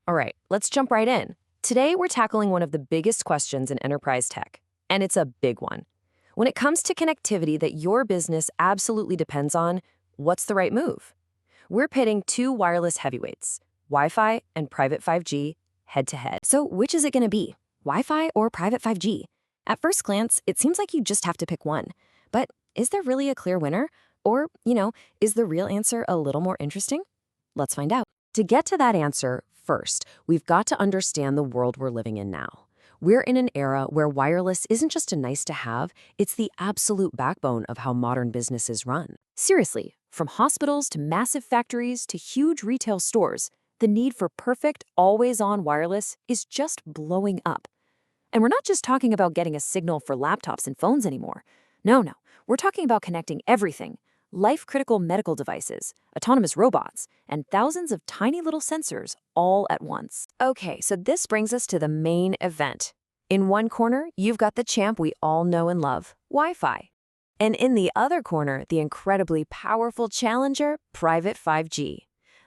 All right, let's jump right in. Today, we're tackling one of the biggest questions in enterprise tech, and it's a big one. When it comes to connectivity that your business absolutely depends on, what's the right move? We're pitting two wireless heavyweights, Wi-Fi and private 5G, head to head. So which is it going to be, Wi-Fi or private 5G? At first glance, it seems like you just have to pick one. But is there really a clear winner? Or, is the real answer a little more interesting? Let's find out. To get to that answer, first, we've got to understand the world we're living in now. We're in an era where wireless isn't just a nice to have, it's the absolute backbone of how modern businesses run. Seriously, from hospitals to massive factories to huge retail stores, the need for perfect, always-on wireless is just blowing up. And we're not just talking about getting a signal for laptops and phones anymore. No, we're talking about connecting everything. Life-critical medical devices, autonomous robots, and thousands of tiny little sensors all at once. Okay, so this brings us to the main event. In one corner, you've got the champ we all know and love, Wi-Fi. And in the other corner, the incredibly powerful challenger, private 5G.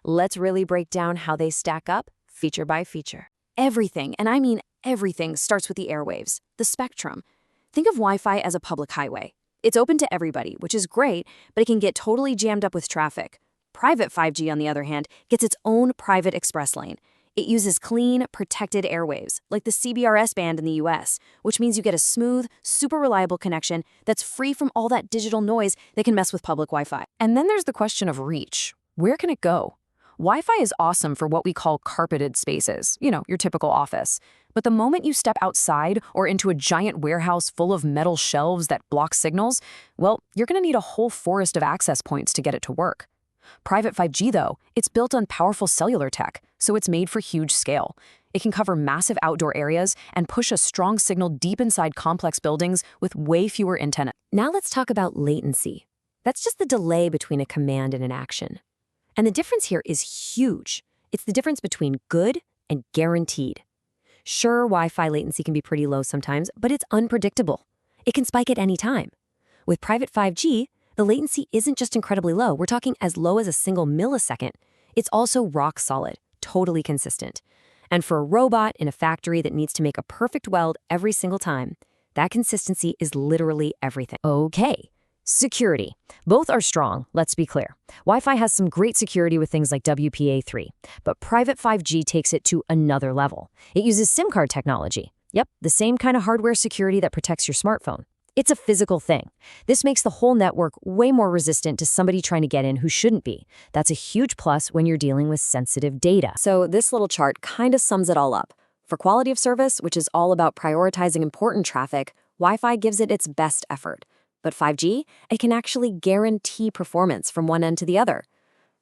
Let's really break down how they stack up, feature by feature. Everything, and I mean everything, starts with the airwaves, the spectrum. Think of Wi-Fi as a public highway. It's open to everybody, which is great, but it can get totally jammed up with traffic. Private 5G, on the other hand, gets its own private express lane. It uses clean, protected airwaves, like the CBRS band in the US, which means you get a smooth, super reliable connection that's free from all that digital noise that can mess with public Wi-Fi. And then there's the question of reach. Where can it go? Wi-Fi is awesome for what we call carpeted spaces, your typical office. But the moment you step outside or into a giant warehouse full of metal shelves that block signals, well, you're going to need a whole forest of access points to get it to work. Private 5G, though, it's built on powerful cellular tech, so it's made for huge scale. It can cover massive outdoor areas and push a strong signal deep inside complex buildings with way fewer antennas. Now let's talk about latency. That's just the delay between a command and an action. And the difference here is huge. It's the difference between good and guaranteed. Sure, Wi-Fi latency can be pretty low sometimes, but it's unpredictable. It can spike at any time. With private 5G, the latency isn't just incredibly low. We're talking as low as a single millisecond. It's also rock solid, totally consistent. And for a robot in a factory that needs to make a perfect weld every single time, that consistency is literally everything. Okay. Security. Both are strong, let's be clear. Wi-Fi has some great security with things like WPA3, but private 5G takes it to another level. It uses SIM card technology. Yep, the same kind of hardware security that protects your smartphone. It's a physical thing. This makes the whole network way more resistant to somebody trying to get in who shouldn't be. That's a huge plus when you're dealing with sensitive data. So this little chart kind of sums it all up. For quality of service, which is all about prioritizing important traffic, Wi-Fi gives it its best effort. But 5G, it can actually guarantee performance from one end to the other.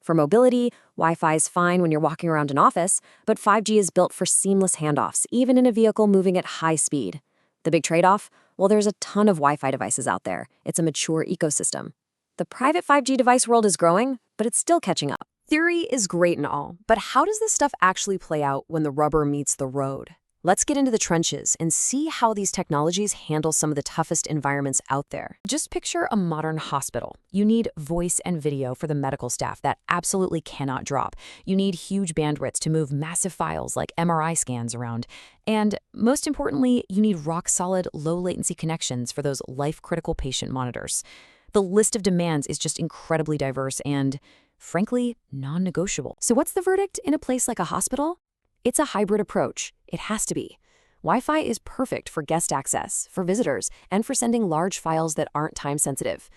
For mobility, Wi-Fi is fine when you're walking around an office, but 5G is built for seamless handoffs, even in a vehicle moving at high speed. The big trade-off? Well, there's a ton of Wi-Fi devices out there. It's a mature ecosystem. The private 5G device world is growing, but it's still catching up. Theory is great and all, but how does this stuff actually play out when the rubber meets the road? Let's get into the trenches and see how these technologies handle some of the toughest environments out there. Just picture a modern hospital. You need voice and video for the medical staff that absolutely cannot drop. You need huge bandwidths to move massive files like MRI scans around. And most importantly, you need rock-solid, low-latency connections for those life-critical patient monitors. The list of demands is just incredibly diverse and, frankly, non-negotiable. So what's the verdict in a place like a hospital? It's a hybrid approach. It has to be. Wi-Fi is perfect for guest access, for visitors, and for sending large files that aren't time-sensitive.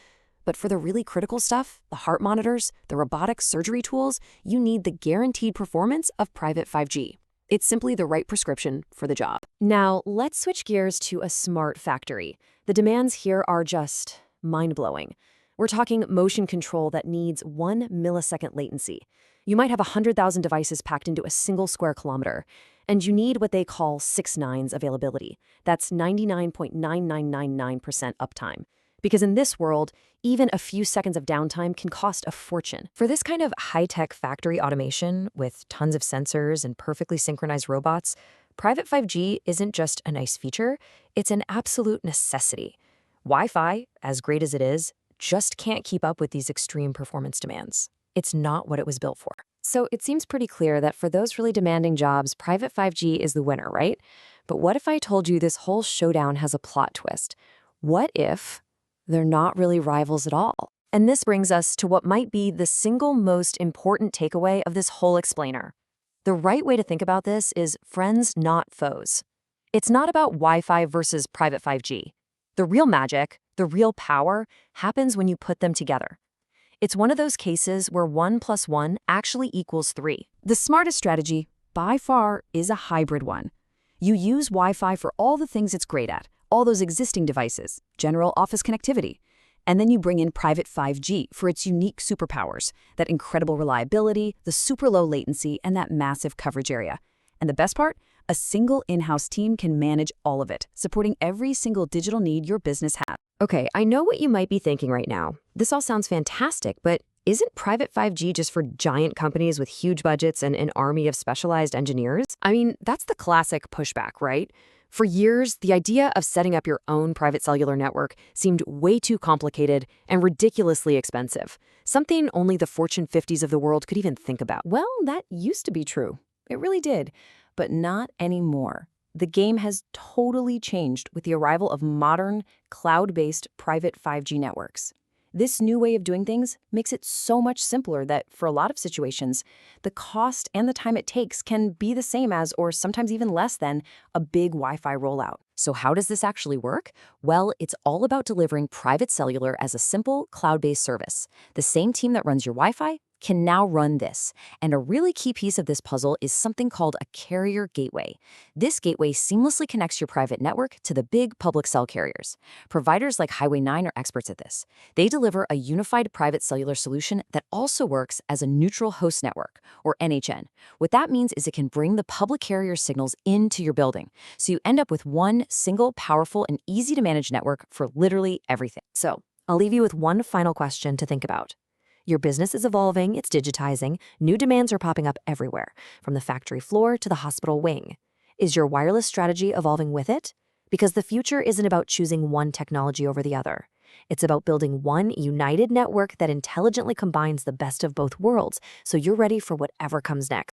But for the really critical stuff, the heart monitors, the robotic surgery tools, you need the guaranteed performance of private 5G. It's simply the right prescription for the job. Now, let's switch gears to a smart factory. The demands here are just mind-blowing. We're talking motion control that needs 1 millisecond latency. You might have 100,000 devices packed into a single square kilometer, and you need what they call 6 nines availability. That's 99.9999% uptime. Because in this world, even a few seconds of downtime can cost a fortune. For this kind of high-tech factory automation with tons of sensors and perfectly synchronized robots, private 5G isn't just a nice feature, it's an absolute necessity. Wi-Fi, as great as it is, just can't keep up with these extreme performance demands. It's not what it was built for. So it seems pretty clear that for those really demanding jobs, private 5G is the winner, right? But what if I told you this whole showdown has a plot twist? What if they're not really rivals at all? And this brings us to what might be the single most important takeaway of this whole explainer. The right way to think about this is friends, not foes. It's not about Wi-Fi versus private 5G. The real magic, the real power, happens when you put them together. It's one of those cases where 1 plus 1 actually equals 3. The smartest strategy, by far, is a hybrid one. You use Wi-Fi for all the things it's great at, all those existing devices, general office connectivity. And then you bring in private 5G for its unique superpowers, that incredible reliability, the super low latency, and that massive coverage area. And the best part? A single in-house team can manage all of it, supporting every single digital need your business has. Okay, I know what you might be thinking right now. This all sounds fantastic, but isn't private 5G just for giant companies with huge budgets and an army of specialized engineers? I mean, that's the classic pushback, right? For years, the idea of setting up your own private cellular network seemed way too complicated and ridiculously expensive, something only the Fortune 50s of the world could even think about. Well, that used to be true. It really did, but not anymore. The game has totally changed with the arrival of modern, cloud-based private 5G networks. This new way of doing things makes it so much simpler that, for a lot of situations, the cost and the time it takes can be the same as, or sometimes even less than, a big Wi-Fi rollout. So how does this actually work? Well, it's all about delivering private cellular as a simple, cloud-based service. The same team that runs your Wi-Fi can now run this. And a really key piece of this puzzle is something called a carrier gateway. This gateway seamlessly connects your private network to the big public cell carriers. Providers like Highway 9 are experts at this. They deliver a unified private cellular solution that also works as a neutral host network, or NHN. What that means is it can bring the public carrier signals into your building, so you end up with one single, powerful, and easy-to-manage network for literally everything. So, I'll leave you with one final question to think about. Your business is evolving, it's digitizing, new demands are popping up everywhere, from the factory floor to the hospital wing. Is your wireless strategy evolving with it? Because the future isn't about choosing one technology over the other. It's about building one united network that intelligently combines the best of both worlds, so you're ready for whatever comes next.